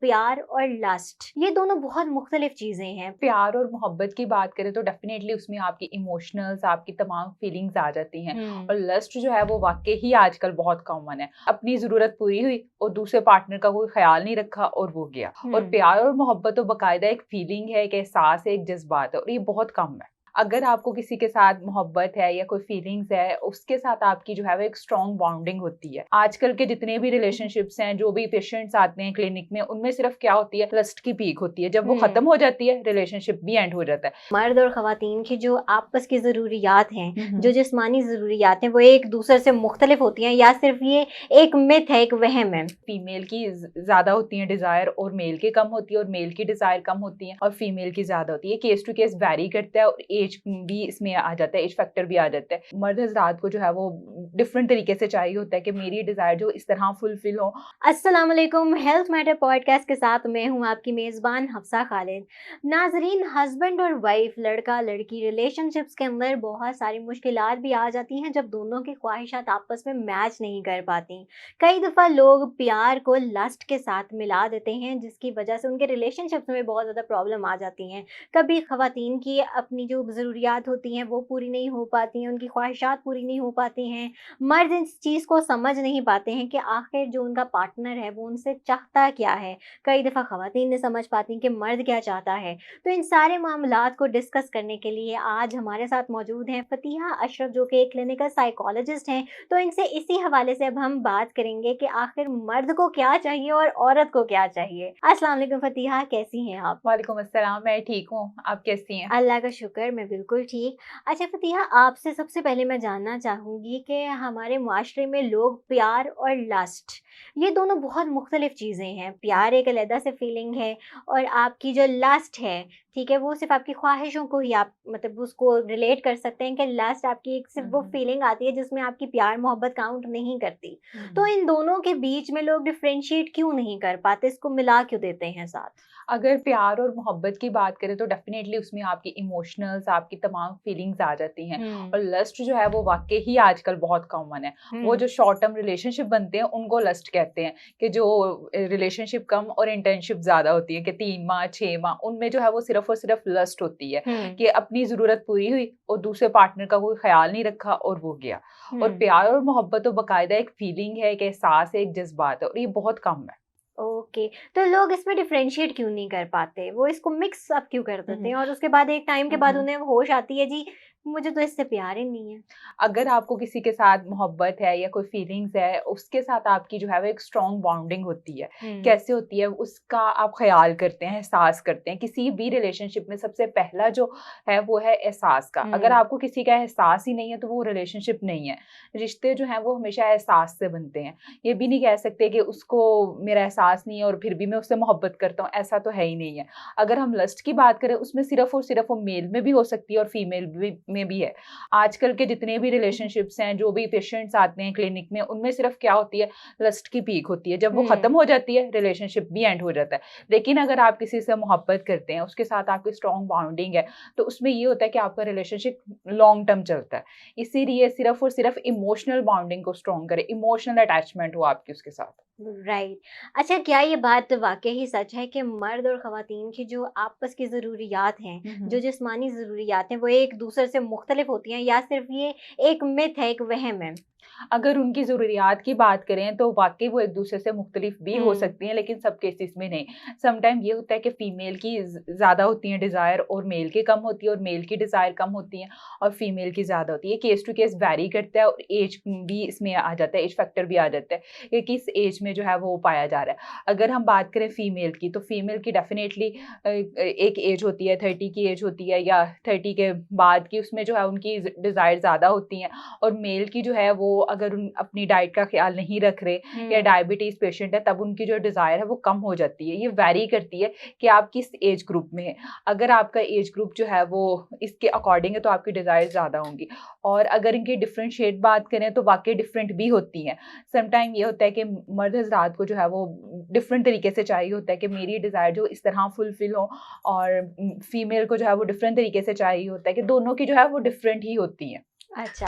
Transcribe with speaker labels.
Speaker 1: प्यार और लस्ट ये दोनों बहुत मुख्तलिफ चीजें हैं।
Speaker 2: प्यार और मोहब्बत की बात करें तो डेफिनेटली उसमें आपकी इमोशनल्स, आपकी तमाम फीलिंग्स आ जाती हैं।
Speaker 1: हम्म।
Speaker 2: और लस्ट जो है वो वाकई ही आजकल बहुत कॉमन है। अपनी ज़रूरत पूरी हुई और दूसरे पार्टनर का कोई ख्याल नहीं रखा और वो गया। और
Speaker 1: हम्म।
Speaker 2: प्यार और मोहब्बत तो बाकायदा एक फीलिंग है, एक एहसास है, एक जज़्बात है और ये बहुत कम है। अगर आपको किसी के साथ मोहब्बत है या कोई फीलिंग्स है, उसके साथ आपकी जो है वो एक स्ट्रॉन्ग बॉन्डिंग होती है। आजकल के जितने भी रिलेशनशिप्स हैं, जो भी पेशेंट्स आते हैं क्लिनिक में, उनमें सिर्फ क्या होती है, लस्ट की पीक होती है। जब वो खत्म हो जाती है, रिलेशनशिप भी एंड हो जाता है।
Speaker 1: मर्द और ख़वातीन की जो आपस की ज़रूरियात हैं, जो
Speaker 2: हम्म।
Speaker 1: जिस्मानी ज़रूरियात हैं, वो एक दूसरे से मुख्तलिफ होती हैं या सिर्फ ये एक मिथ है, एक वहम है?
Speaker 2: फीमेल की ज़्यादा होती है डिज़ायर और मेल की कम होती है, और मेल की डिज़ायर कम होती है और फीमेल की ज़्यादा होती है। केस टू केस वैरी करता है और एज भी इसमें आ जाता है, एज फैक्टर भी आ जाता है। मर्द हज़रात को जो है वो डिफरेंट तरीके से चाहिए होता है कि मेरी डिज़ायर जो इस तरह फुलफिल हो।
Speaker 1: अस्सलाम वालेकुम, हेल्थ मैटर पॉडकास्ट के साथ मैं हूं आपकी मेज़बान हफ्सा खालिद। नाजरीन, हस्बैंड और वाइफ, लड़का लड़की रिलेशनशिप्स के अंदर बहुत सारी मुश्किलात भी आ जाती हैं जब दोनों की ख्वाहिशात आपस में मैच नहीं कर पाती। कई दफ़ा लोग प्यार को लस्ट के साथ मिला देते हैं, जिसकी वजह से उनके रिलेशनशिप्स में बहुत ज़्यादा प्रॉब्लम आ जाती हैं। कभी ख़वातीन की अपनी जो ज़रूरियात होती हैं वो पूरी नहीं हो पाती हैं, उनकी ख्वाहिशात पूरी नहीं हो पाती हैं। मर्द इस चीज़ को समझ नहीं पाते हैं कि आखिर जो उनका पार्टनर है वो उनसे चाहता क्या है। कई दफ़ा ख़वातीन नहीं समझ पाती कि मर्द क्या चाहता है। तो इन सारे मामलात को डिस्कस करने के लिए आज हमारे साथ मौजूद हैं फ़तिहा अशरफ, जो कि एक क्लिनिकल साइकोलॉजिस्ट हैं। तो इनसे इसी हवाले से अब हम बात करेंगे कि आखिर मर्द को क्या चाहिए और औरत को क्या चाहिए। अस्सलाम वालेकुम फ़तिहा, कैसी हैं आप?
Speaker 2: वालेकुम अस्सलाम, मैं ठीक हूँ, आप कैसी हैं?
Speaker 1: अल्लाह का शुक्र, मैं बिल्कुल ठीक। अच्छा फ़तिहा, आपसे सबसे पहले मैं जानना चाहूँगी कि हमारे माशरे में लोग प्यार और लस्ट ये दोनों बहुत मुख्तलिफ चीज़ें हैं। प्यार एक अलहदा से फीलिंग है और आपकी जो लस्ट है, ठीक है, वो सिर्फ़ आपकी ख्वाहिशों को ही आप मतलब उसको रिलेट कर सकते हैं कि लस्ट आपकी एक सिर्फ़ वो
Speaker 2: हम्म।
Speaker 1: फीलिंग आती है जिसमें आपकी प्यार मोहब्बत काउंट नहीं करती। तो
Speaker 2: हम्म।
Speaker 1: इन दोनों के बीच में लोग डिफ़रेंशिएट क्यों नहीं कर पाते? इसको मिला क्यों देते हैं साथ?
Speaker 2: अगर प्यार और मोहब्बत की बात करें तो डेफिनेटली उसमें आपकी इमोशनल्स, आपकी तमाम फीलिंग्स आ जाती हैं।
Speaker 1: हुँ।
Speaker 2: और लस्ट जो है वो वाकई ही आजकल बहुत कॉमन है। वो
Speaker 1: हुँ।
Speaker 2: जो शॉर्ट टर्म रिलेशनशिप बनते हैं उनको लस्ट कहते हैं। कि जो रिलेशनशिप कम और इंटर्नशिप ज़्यादा होती है, कि 3 माह 6 माह, उनमें जो है वो सिर्फ और सिर्फ लस्ट होती है।
Speaker 1: हुँ।
Speaker 2: कि अपनी ज़रूरत पूरी हुई और दूसरे पार्टनर का कोई ख्याल नहीं रखा और वो गया। और
Speaker 1: हुँ।
Speaker 2: प्यार और मोहब्बत तो बाकायदा एक फीलिंग है, एक एहसास है, एक जज्बात है और ये बहुत कम है।
Speaker 1: ओके, तो लोग इसमें डिफरेंशिएट क्यों नहीं कर पाते? वो इसको मिक्स अप क्यों कर देते
Speaker 2: हम्म।
Speaker 1: हैं और उसके बाद एक टाइम के बाद
Speaker 2: हम्म।
Speaker 1: उन्हें होश आती है, जी मुझे तो इससे प्यार ही नहीं है।
Speaker 2: अगर आपको किसी के साथ मोहब्बत है या कोई फीलिंग्स है, उसके साथ आपकी जो है वो एक स्ट्रॉन्ग बॉन्डिंग होती है।
Speaker 1: हुँ।
Speaker 2: कैसे होती है? उसका आप ख़्याल करते हैं, एहसास करते हैं। किसी भी रिलेशनशिप में सबसे पहला जो है वो है एहसास का। अगर
Speaker 1: हुँ।
Speaker 2: आपको किसी का एहसास ही नहीं है तो वो रिलेशनशिप नहीं है। रिश्ते जो हैं वो हमेशा एहसास से बनते हैं। ये भी नहीं कह सकते कि उसको मेरा एहसास नहीं है और फिर भी मैं उससे मोहब्बत करता हूँ, ऐसा तो है ही नहीं है। अगर हम लस्ट की बात करें, उसमें सिर्फ़ और सिर्फ़ वो मेल में भी हो सकती है और फीमेल भी में भी है। आजकल के जितने भी रिलेशनशिप्स हैं, जो भी पेशेंट्स आते हैं क्लिनिक में, उनमें सिर्फ क्या होती है, लस्ट की पीक होती है। जब वो खत्म
Speaker 1: हुँ।
Speaker 2: हो जाती है, रिलेशनशिप भी एंड हो जाता है। लेकिन अगर आप किसी से मोहब्बत करते हैं, उसके साथ आपकी स्ट्रॉन्ग बॉन्डिंग है, तो उसमें ये होता है कि आपका रिलेशनशिप लॉन्ग टर्म चलता है। इसीलिए सिर्फ और सिर्फ इमोशनल बॉन्डिंग को स्ट्रॉन्ग करें, इमोशनल अटैचमेंट हो आपकी उसके साथ।
Speaker 1: राइट। अच्छा, क्या ये बात वाक़ई ही सच है कि मर्द और ख़वातीन की जो आपस की ज़रूरियात हैं,
Speaker 2: हुँ,
Speaker 1: जो
Speaker 2: हुँ।
Speaker 1: जिस्मानी ज़रूरियात हैं, वो एक दूसरे से मुख्तलिफ होती हैं या सिर्फ़ ये एक मिथ है, एक वहम है?
Speaker 2: अगर उनकी ज़रूरियात की बात करें तो वाक़ई वो एक-दूसरे से मुख्तलिफ भी हो
Speaker 1: हुँ।
Speaker 2: सकती हैं, लेकिन सब केसेस में नहीं। समटाइम ये होता है कि फीमेल की ज़्यादा होती है डिज़ायर और मेल की कम होती है, और मेल की डिज़ायर कम होती है और फीमेल की ज़्यादा होती है। केस टू केस वैरी करता है और एज भी इसमें आ जाता है, एज फैक्टर भी आ जाता है कि किस एज में जो है वो पाया जा रहा है। अगर हम बात करें फीमेल की, तो फीमेल की डेफ़िनेटली एक एज होती है, 30 की एज होती है या 30 के बाद की, उसमें जो है उनकी डिज़ायर ज़्यादा होती हैं। और मेल की जो है वो अगर उन अपनी डाइट का ख़्याल नहीं रख रहे या
Speaker 1: हुँ।
Speaker 2: डायबिटीज़ पेशेंट है, तब उनकी जो डिज़ायर है वो कम हो जाती है। ये वैरी करती है कि आप किस एज ग्रुप में हैं। अगर आपका एज ग्रुप जो है वो इसके अकॉर्डिंग है तो आपकी डिज़ायर ज़्यादा होंगी। और अगर इनकी डिफरेंशिएट बात करें तो वाक़ई डिफरेंट भी होती हैं। समटाइम ये होता है कि मर्द हज़रात को जो है वो डिफरेंट तरीके से चाहिए होता है कि मेरी डिज़ायर जो इस तरह फुलफ़िल हो, और फीमेल को जो है वो डिफरेंट तरीके से चाहिए होता है कि दोनों की जो है वो डिफरेंट ही होती हैं।
Speaker 1: अच्छा।